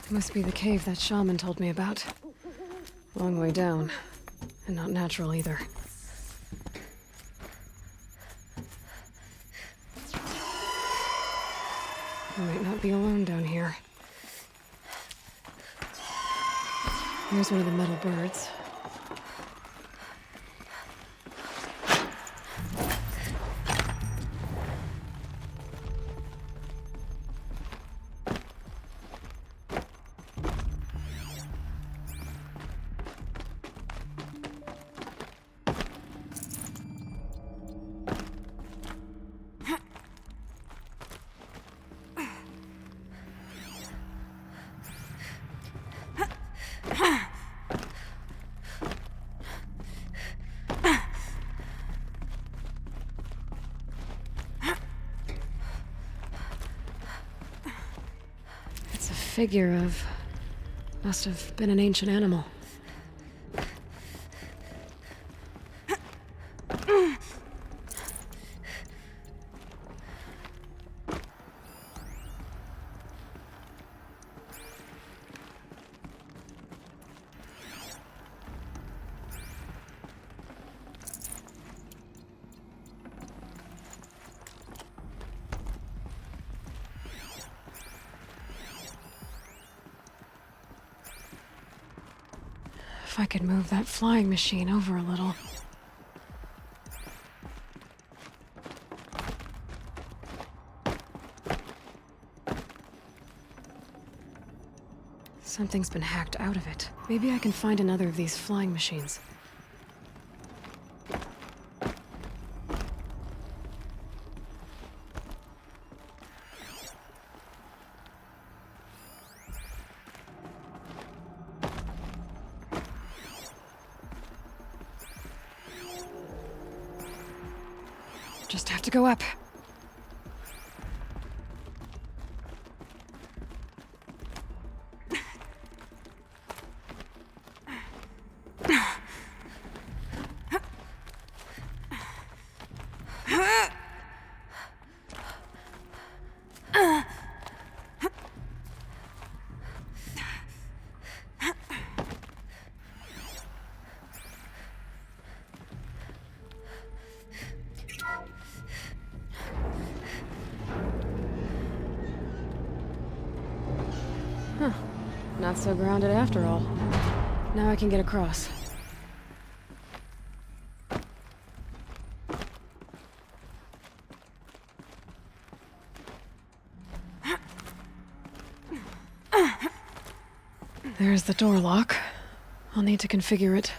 Must be the cave that shaman told me about. Long way down. And not natural either. I might not be alone down here. Here's one of the metal birds. Figure of... must have been an ancient animal. If I could move that flying machine over a little. Something's been hacked out of it. Maybe I can find another of these flying machines. Just have to go up. Huh. Not so grounded after all. Now I can get across. There's the door lock. I'll need to configure it.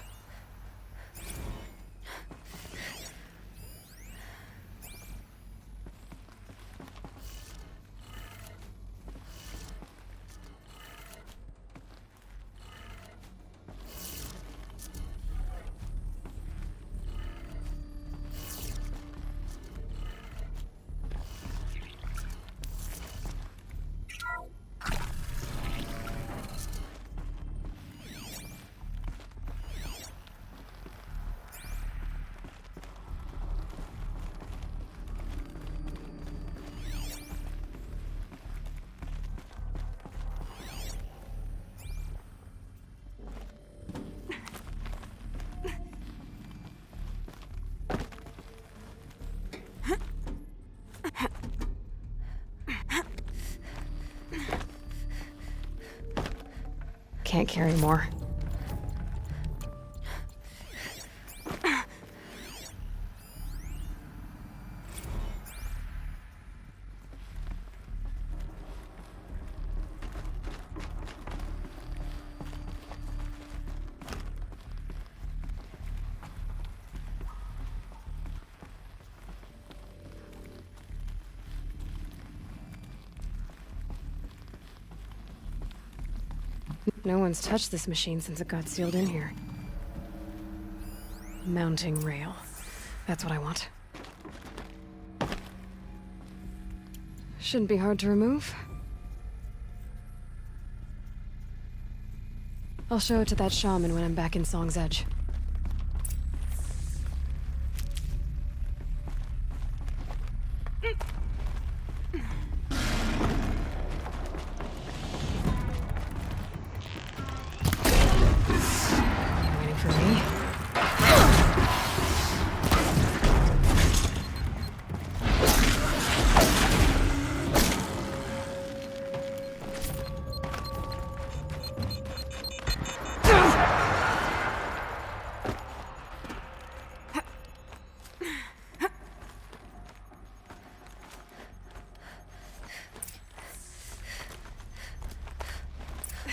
Can't carry more. No one's touched this machine since it got sealed in here. Mounting rail. That's what I want. Shouldn't be hard to remove. I'll show it to that shaman when I'm back in Song's Edge.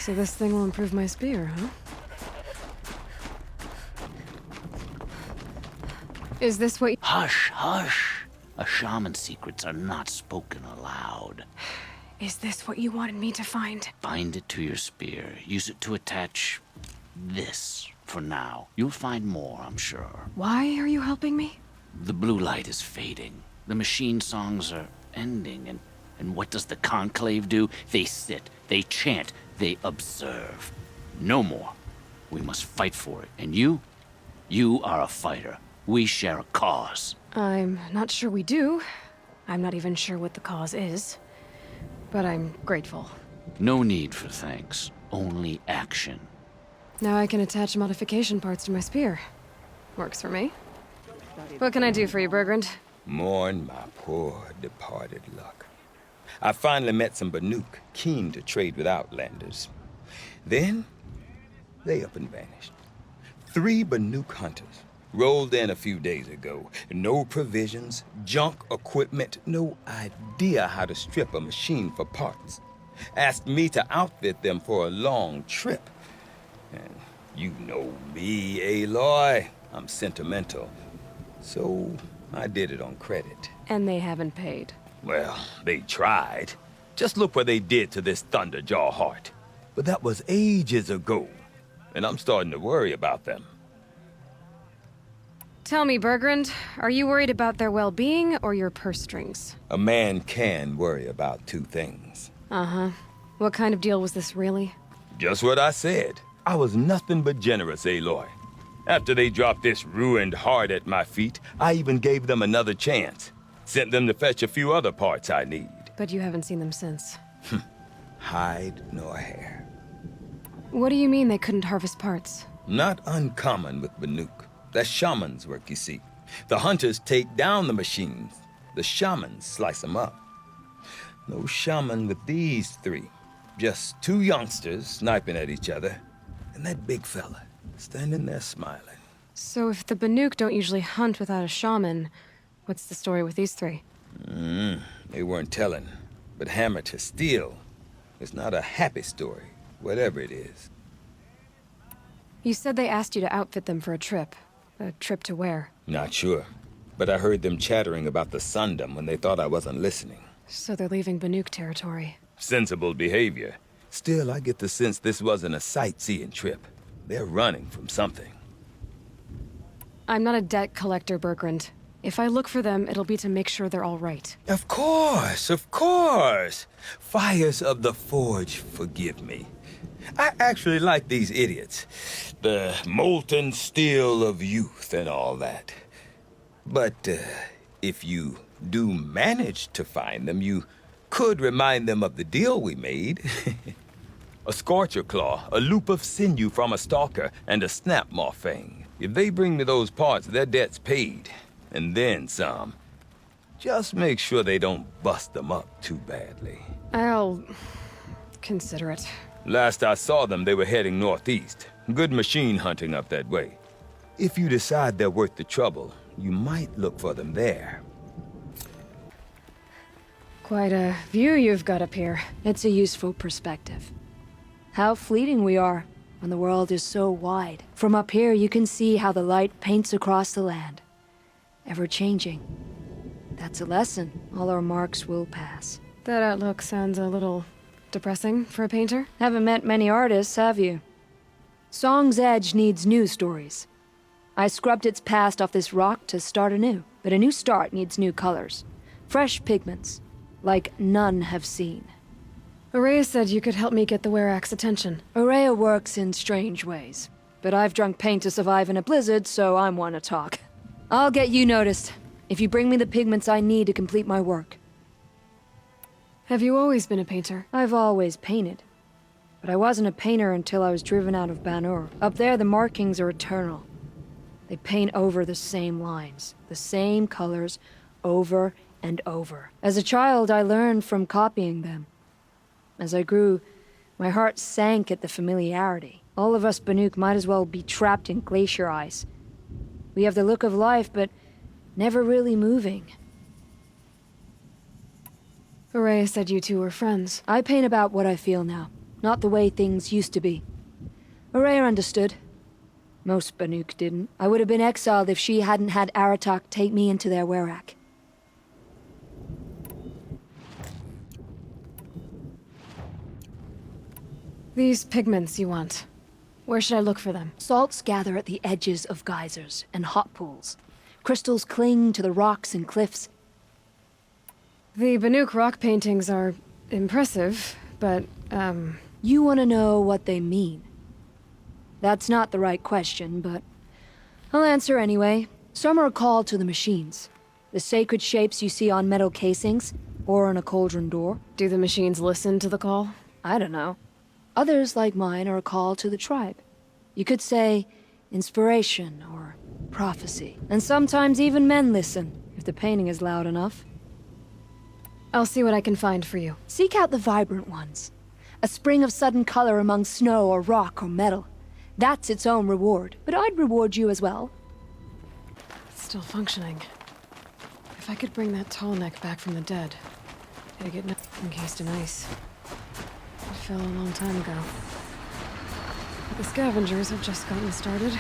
So this thing will improve my spear, huh? Is this what— Hush, hush. A shaman's secrets are not spoken aloud. Is this what you wanted me to find? Bind it to your spear. Use it to attach this for now. You'll find more, I'm sure. Why are you helping me? The blue light is fading. The machine songs are ending, and what does the conclave do? They sit, they chant, they observe. No more. We must fight for it. And you are a fighter. We share a cause. I'm not sure we do. I'm not even sure what the cause is. But I'm grateful. No need for thanks. Only action. Now I can attach modification parts to my spear. Works for me. What can I do for you, Bergrand? Mourn my poor departed luck. I finally met some Banuk keen to trade with Outlanders. Then, they up and vanished. 3 Banuk hunters rolled in a few days ago. No provisions, junk equipment, no idea how to strip a machine for parts. Asked me to outfit them for a long trip. And you know me, Aloy. I'm sentimental. So I did it on credit. And they haven't paid. Well, they tried. Just look what they did to this Thunderjaw heart. But that was ages ago. And I'm starting to worry about them. Tell me, Bergrand, are you worried about their well-being or your purse strings? A man can worry about 2 things. Uh-huh. What kind of deal was this, really? Just what I said. I was nothing but generous, Aloy. After they dropped this ruined heart at my feet, I even gave them another chance. Sent them to fetch a few other parts I need. But you haven't seen them since. Hide nor hair. What do you mean they couldn't harvest parts? Not uncommon with Banuk. That's shaman's work, you see. The hunters take down the machines. The shamans slice them up. No shaman with these 3. Just 2 youngsters sniping at each other. And that big fella standing there smiling. So if the Banuk don't usually hunt without a shaman, what's the story with these 3? They weren't telling. But hammer to steel. It's not a happy story, whatever it is. You said they asked you to outfit them for a trip. A trip to where? Not sure. But I heard them chattering about the Sundom when they thought I wasn't listening. So they're leaving Banuk territory. Sensible behavior. Still, I get the sense this wasn't a sightseeing trip. They're running from something. I'm not a debt collector, Bergrand. If I look for them, it'll be to make sure they're all right. Of course, of course. Fires of the Forge, forgive me. I actually like these idiots. The molten steel of youth and all that. But if you do manage to find them, you could remind them of the deal we made. A scorcher claw, a loop of sinew from a stalker, and a snapmaw fang. If they bring me those parts, their debt's paid. And then some. Just make sure they don't bust them up too badly. I'll consider it. Last I saw them, they were heading northeast. Good machine hunting up that way. If you decide they're worth the trouble, you might look for them there. Quite a view you've got up here. It's a useful perspective. How fleeting we are when the world is so wide. From up here, you can see how the light paints across the land. Ever changing. That's a lesson. All our marks will pass. That outlook sounds a little depressing for a painter. Haven't met many artists, have you? Song's Edge needs new stories. I scrubbed its past off this rock to start anew, but a new start needs new colors. Fresh pigments, like none have seen. Araya said you could help me get the Werak's attention. Araya works in strange ways, but I've drunk paint to survive in a blizzard, so I'm one to talk. I'll get you noticed, if you bring me the pigments I need to complete my work. Have you always been a painter? I've always painted. But I wasn't a painter until I was driven out of Banur. Up there, the markings are eternal. They paint over the same lines, the same colors, over and over. As a child, I learned from copying them. As I grew, my heart sank at the familiarity. All of us Banuk might as well be trapped in glacier ice. We have the look of life, but never really moving. Araya said you two were friends. I paint about what I feel now, Not the way things used to be. Araya understood. Most Banuk didn't. I would have been exiled if she hadn't had Aratak take me into their Werak. These pigments you want. Where should I look for them? Salts gather at the edges of geysers and hot pools. Crystals cling to the rocks and cliffs. The Banuk rock paintings are impressive, but, You want to know what they mean. That's not the right question, but I'll answer anyway. Some are called to the machines. The sacred shapes you see on metal casings, or on a cauldron door. do the machines listen to the call? I don't know. Others, like mine, are a call to the tribe. You could say inspiration or prophecy. And sometimes even men listen, if the painting is loud enough. I'll see what I can find for you. Seek out the vibrant ones. A spring of sudden color among snow or rock or metal. That's its own reward, but I'd reward you as well. It's still functioning. If I could bring that tall neck back from the dead, it'd get encased in ice. It fell a long time ago. But the scavengers have just gotten started.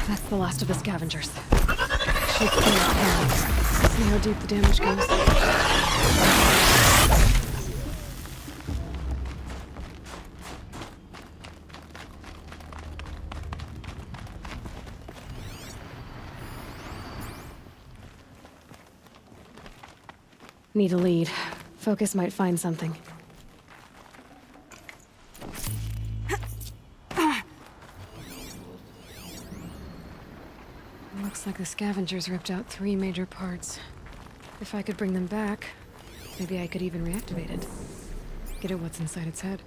That's the last of the scavengers. Should clean up now. See how deep the damage goes. Need a lead. Focus might find something. Looks like the scavengers ripped out 3 major parts. If I could bring them back, maybe I could even reactivate it. Get at what's inside its head.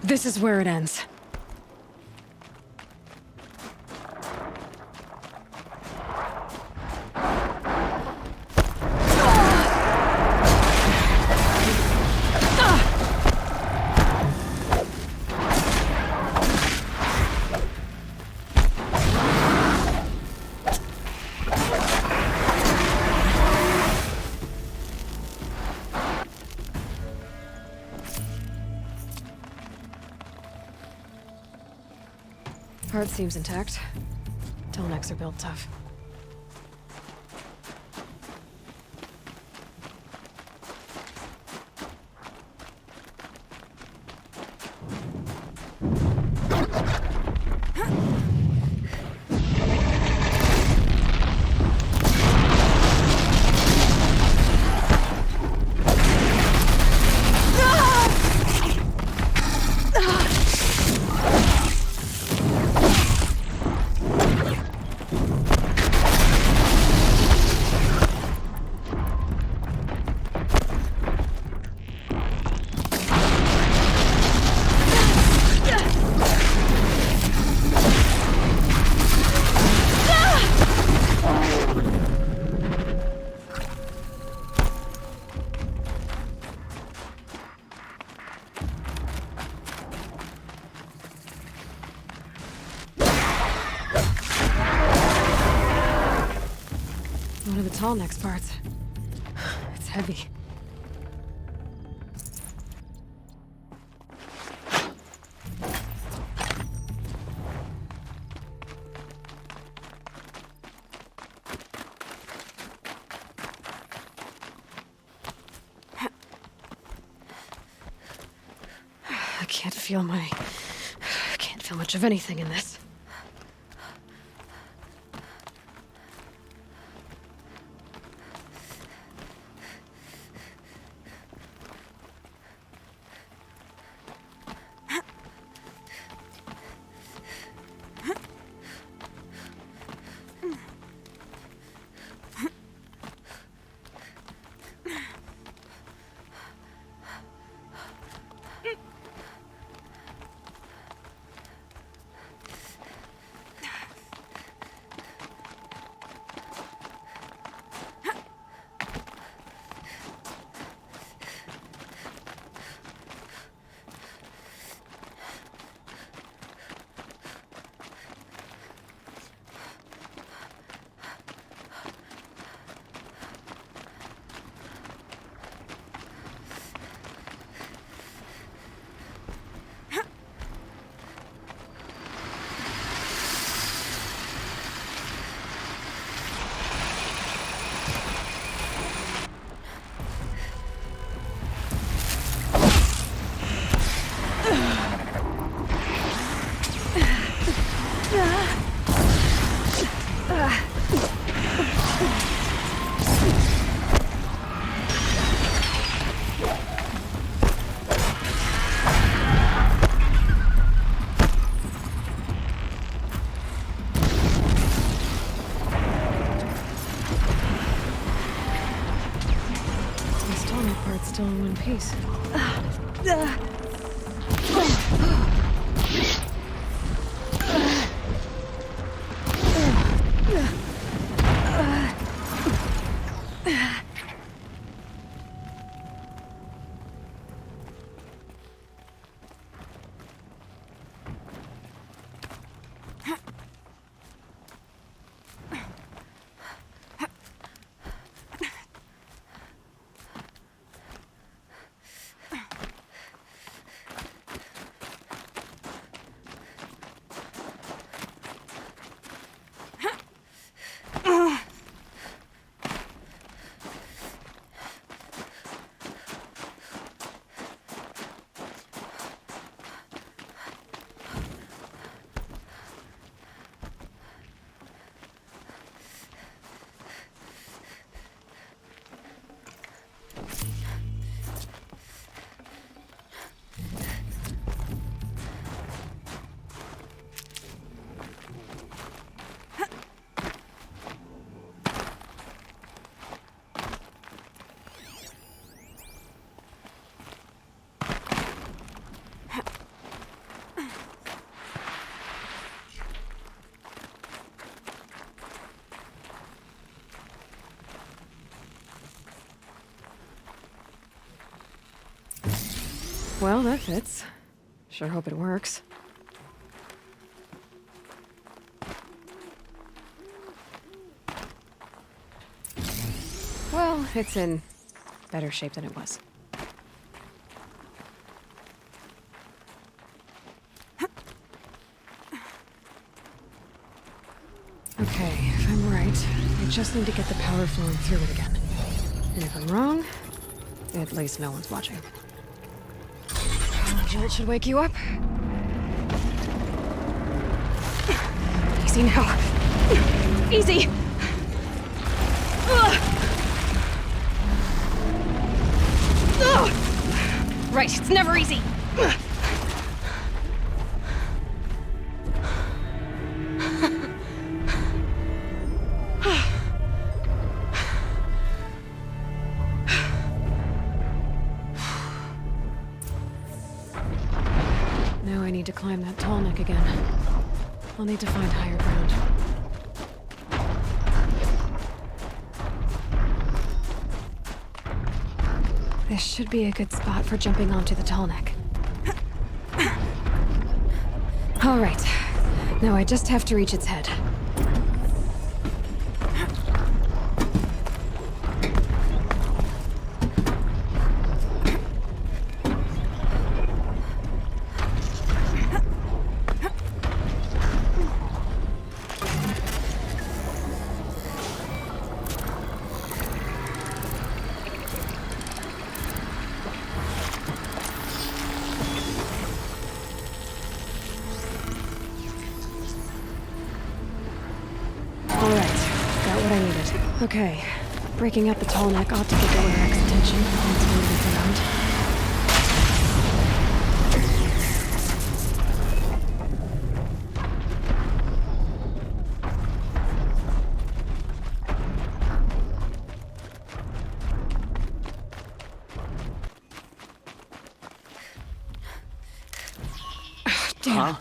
This is where it ends. Part seems intact. Telnecks are built tough. tall next parts. It's heavy. I can't feel much of anything in this. Still in one piece. Well, that fits. Sure hope it works. Well, it's in better shape than it was. Okay, if I'm right, I just need to get the power flowing through it again. And if I'm wrong, at least no one's watching. Jolt should wake you up. Easy now. Easy! Ugh. Ugh. Right, it's never easy. Now I need to climb that tall neck again. I'll need to find higher ground. This should be a good spot for jumping onto the tall neck. All right. Now I just have to reach its head. Okay. Breaking up the tall neck ought to get the Werak's attention once one gets around. Damn.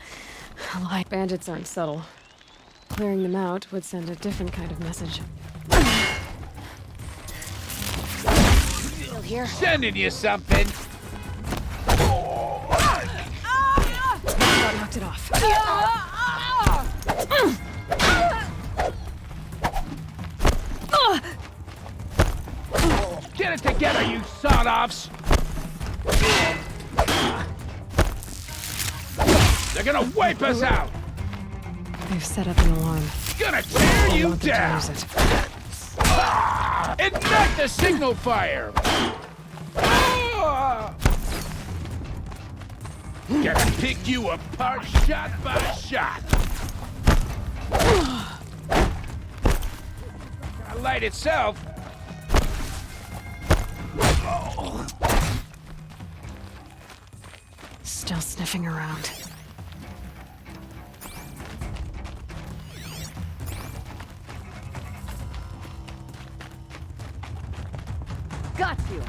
Light bandits aren't subtle. Clearing them out would send a different kind of message. Still here? Sending you something. That knocked it off. Get it together, you sawed-offs! They're gonna wipe us out! They've set up an alarm. Gonna tear I you want them to down! use it. Ignite the signal fire! Gonna pick you apart shot by shot! Gonna light itself! Still sniffing around. Got you!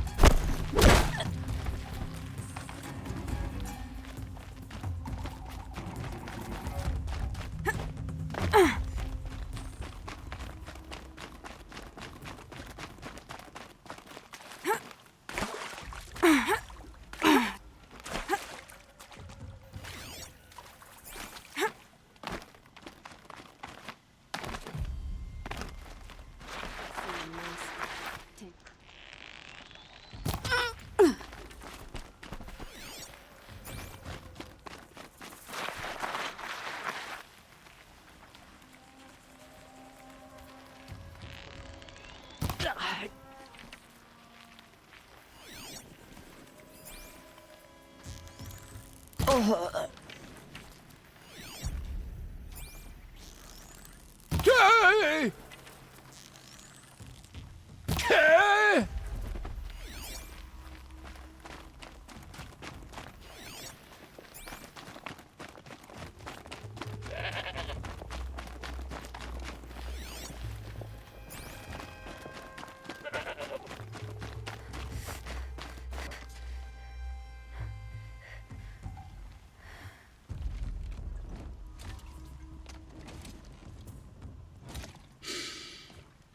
Okay. Okay.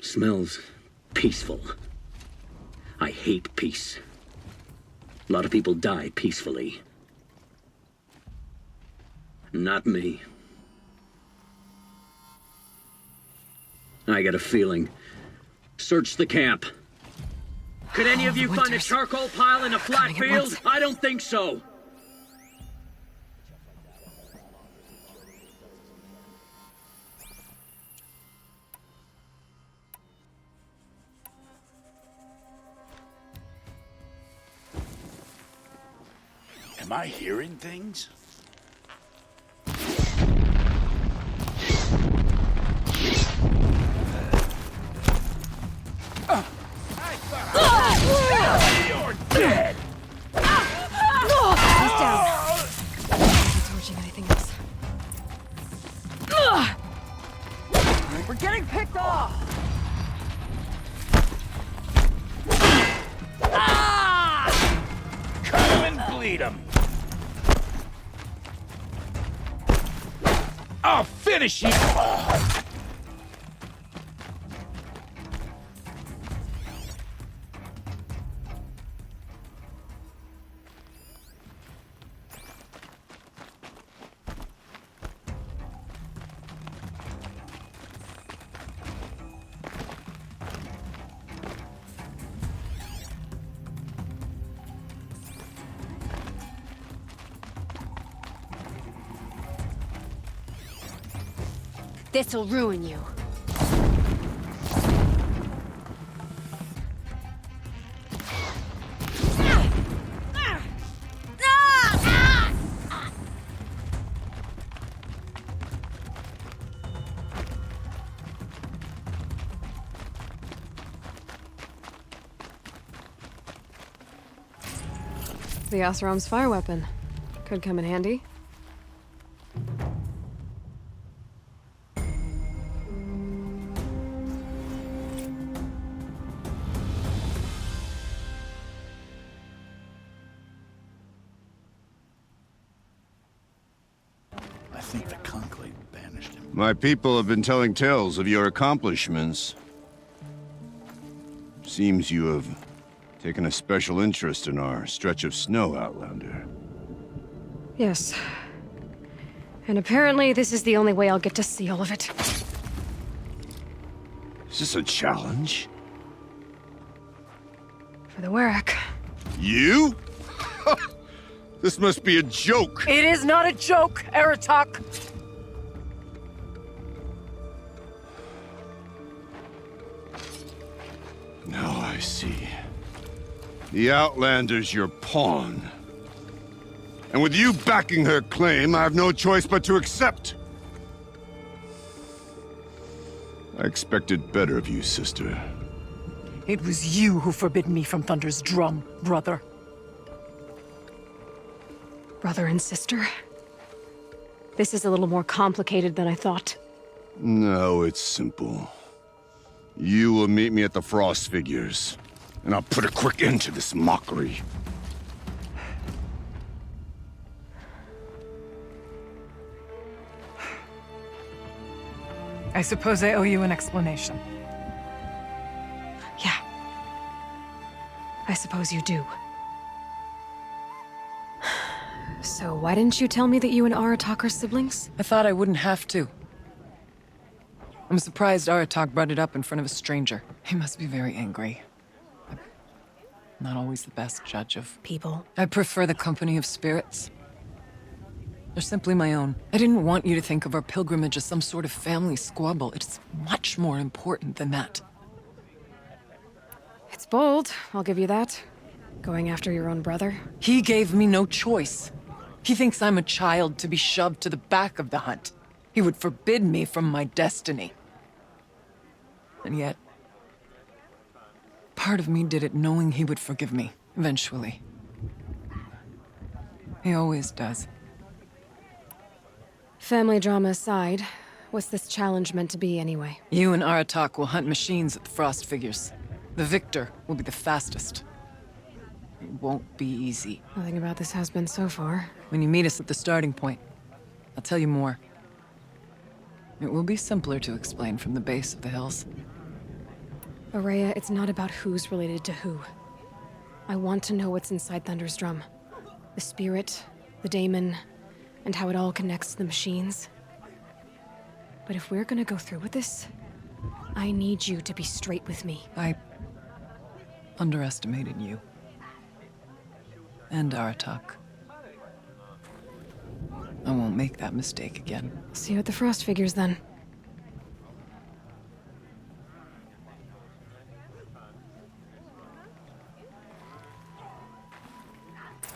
Smells peaceful. I hate peace. A lot of people die peacefully. Not me. I got a feeling. Search the camp. Could any of you find a Winters. charcoal pile in a flat Coming at field? once. I don't think so. Am I hearing things? You're dead! He's down. Not torching anything else. We're getting picked off! Cut him and bleed him! I'll finish you! This'll ruin you. It's the Oseram's fire weapon. Could come in handy. I think the Conclave banished him. My people have been telling tales of your accomplishments. Seems you have taken a special interest in our stretch of snow, Outlander. Yes. And apparently this is the only way I'll get to see all of it. Is this a challenge? For the Werak. You? This must be a joke. It is not a joke, Aratak! Now I see. The Outlander's your pawn. And with you backing her claim, I have no choice but to accept. I expected better of you, sister. It was you who forbid me from Thunder's drum, brother. Brother and sister? This is a little more complicated than I thought. No, it's simple. You will meet me at the Frost Figures, and I'll put a quick end to this mockery. I suppose I owe you an explanation. Yeah. I suppose you do. So why didn't you tell me that you and Aratak are siblings? I thought I wouldn't have to. I'm surprised Aratak brought it up in front of a stranger. He must be very angry. I'm not always the best judge of... People. I prefer the company of spirits. They're simply my own. I didn't want you to think of our pilgrimage as some sort of family squabble. It's much more important than that. It's bold, I'll give you that. Going after your own brother. He gave me no choice. He thinks I'm a child to be shoved to the back of the hunt. He would forbid me from my destiny. And yet, part of me did it knowing he would forgive me, eventually. He always does. Family drama aside, what's this challenge meant to be anyway? You and Aratak will hunt machines at the Frost Figures. The victor will be the fastest. It won't be easy. Nothing about this has been so far. When you meet us at the starting point, I'll tell you more. It will be simpler to explain from the base of the hills. Araya, it's not about who's related to who. I want to know what's inside Thunder's drum. The spirit, the daemon, and how it all connects to the machines. But if we're gonna go through with this, I need you to be straight with me. I underestimated you. And Aratak. I won't make that mistake again. See you at the Frost Figures then.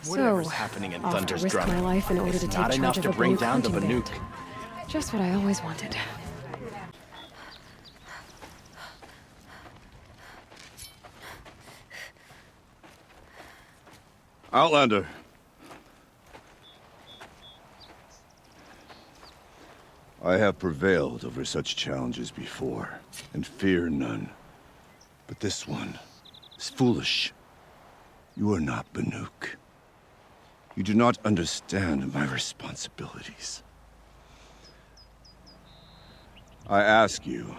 Whatever's happening in I'll have Thunder's to risk drum my life in order is to take not charge enough of to a bring Banuk down the hunting Banuk. band. Just what I always wanted. Outlander. I have prevailed over such challenges before, and fear none. But this one is foolish. You are not Banuk. You do not understand my responsibilities. I ask you,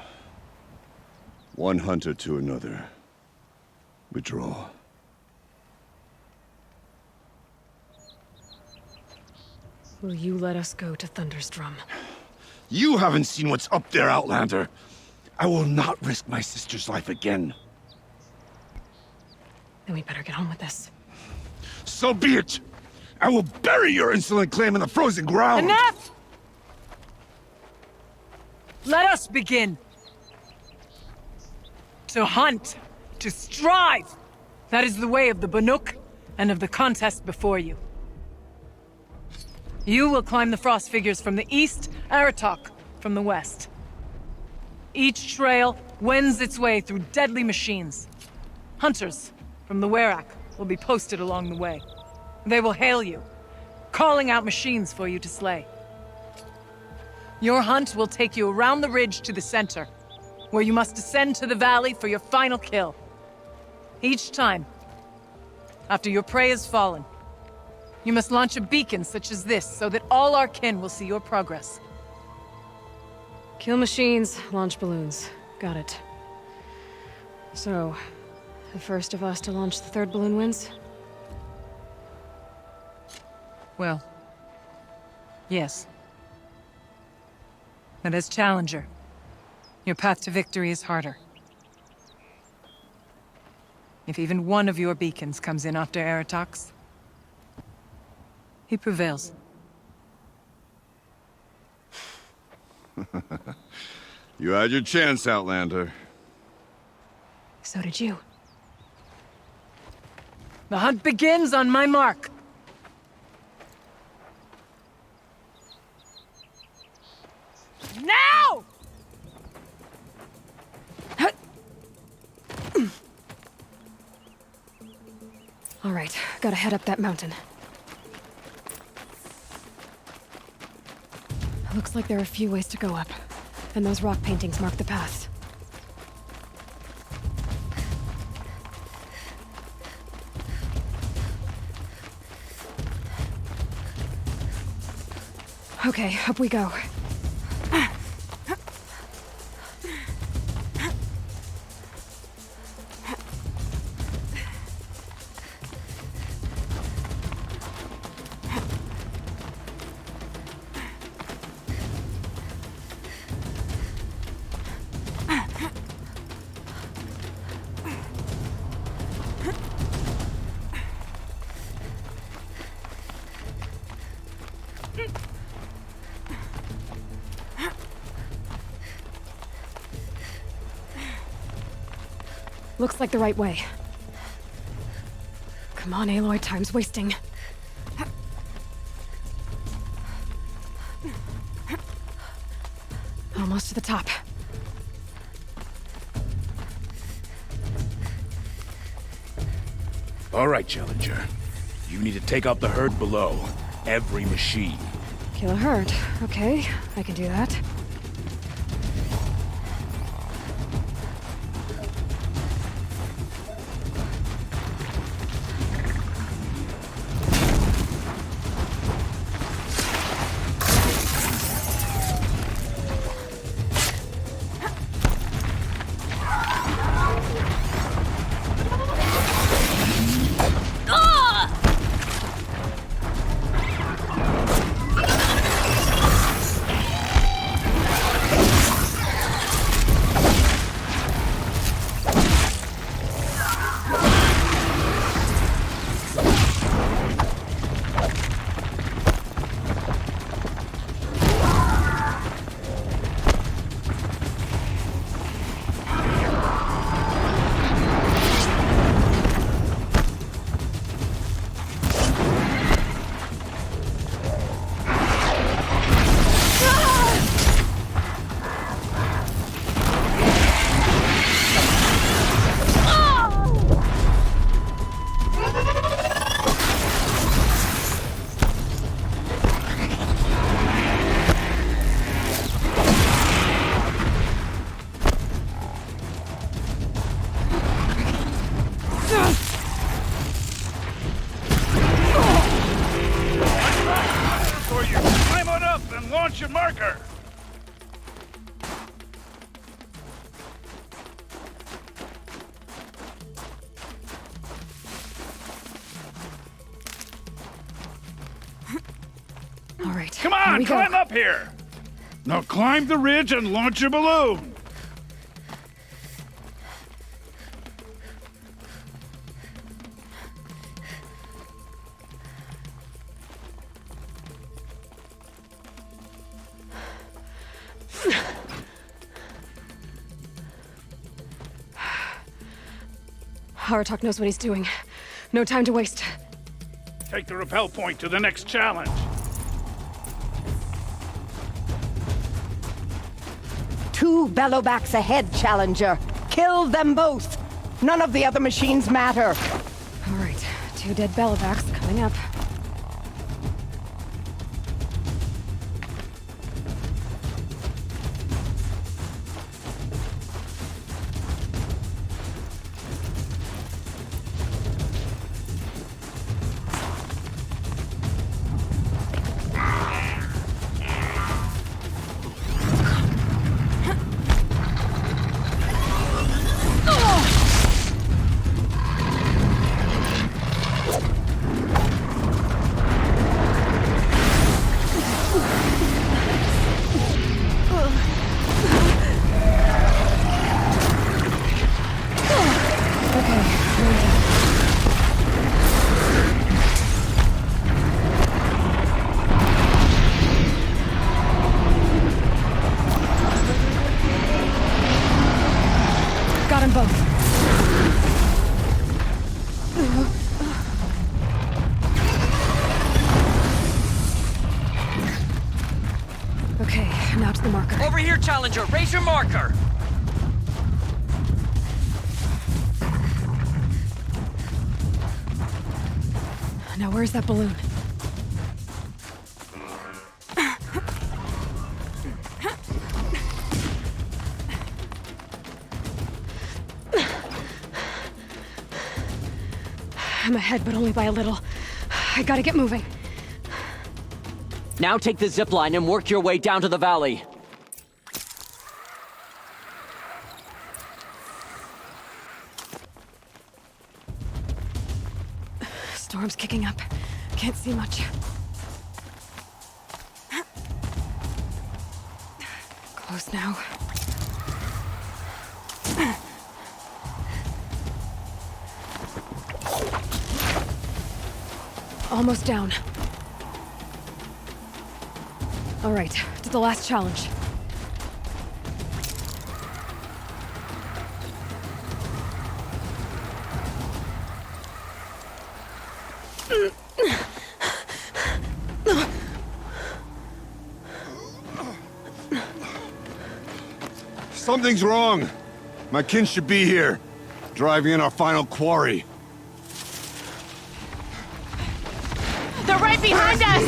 one hunter to another, withdraw. Will you let us go to Thunder's drum? You haven't seen what's up there, Outlander. I will not risk my sister's life again. Then we better get on with this. So be it! I will bury your insolent claim in the frozen ground! Enough! Let us begin. To hunt. To strive. That is the way of the Banuk and of the contest before you. You will climb the Frost Figures from the east, Aratak from the west. Each trail wends its way through deadly machines. Hunters from the Werak will be posted along the way. They will hail you, calling out machines for you to slay. Your hunt will take you around the ridge to the center, where you must descend to the valley for your final kill. Each time, after your prey has fallen, you must launch a beacon such as this so that all our kin will see your progress. Kill machines, launch balloons. Got it. So, the first of us to launch the third balloon wins? Well, yes. But as Challenger, your path to victory is harder. If even one of your beacons comes in after Aratox, he prevails. You had your chance, Outlander. So did you. The hunt begins on my mark. Now! All right, gotta head up that mountain. Looks like there are a few ways to go up, and those rock paintings mark the paths. Okay, up we go. Looks like the right way. Come on, Aloy, time's wasting. Almost to the top. All right, Challenger. You need to take out the herd below. Every machine. Kill a herd. Okay, I can do that. For you, climb on up and launch your marker. All right. Come here on, we go. climb up here. Now climb the ridge and launch your balloon. Aratok knows what he's doing. No time to waste. Take the rappel point to the next challenge. Two bellowbacks ahead, Challenger. Kill them both. None of the other machines matter. All right, 2 dead Bellovacs coming up. Got them both. Okay, now to the marker. Over here, Challenger! Raise your marker! Now where's that balloon? I'm ahead, but only by a little. I gotta get moving. Now take the zip line and work your way down to the valley. Storm's kicking up. Can't see much. Close now. Almost down. All right, to the last challenge. Something's wrong. My kin should be here, driving in our final quarry. They're right behind us!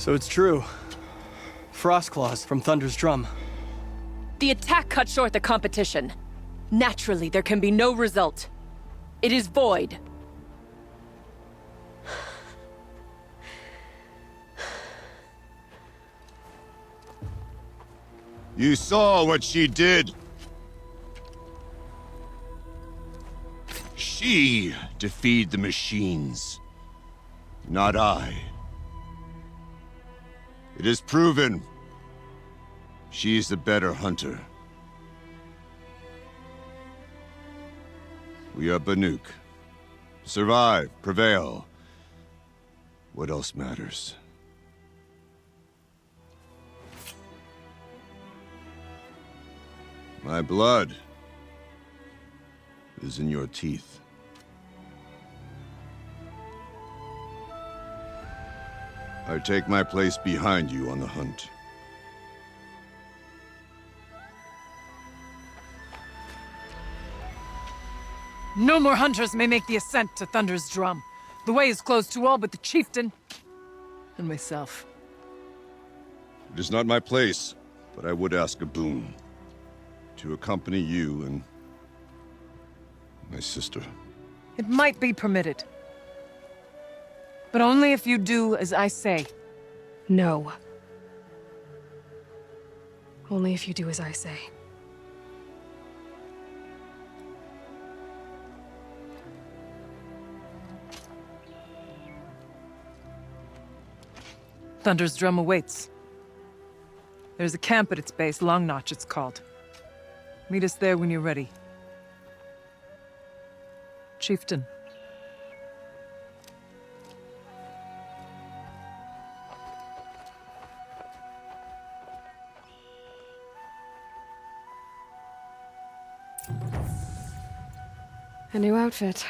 So it's true. Frost claws from Thunder's drum. The attack cut short the competition. Naturally, there can be no result. It is void. You saw what she did. She defeated the machines, not I. It is proven. She is the better hunter. We are Banuk. Survive, prevail. What else matters? My blood is in your teeth. I take my place behind you on the hunt. No more hunters may make the ascent to Thunder's Drum. The way is closed to all but the chieftain and myself. It is not my place, but I would ask a boon. To accompany you and my sister. It might be permitted. But only if you do as I say. No. Only if you do as I say. Thunder's Drum awaits. There's a camp at its base, Long Notch it's called. Meet us there when you're ready. Chieftain. A new outfit.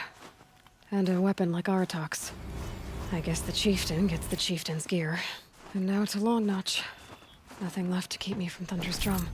And a weapon like Artok's. I guess the chieftain gets the chieftain's gear. And now to Long Notch. Nothing left to keep me from Thunder's Drum.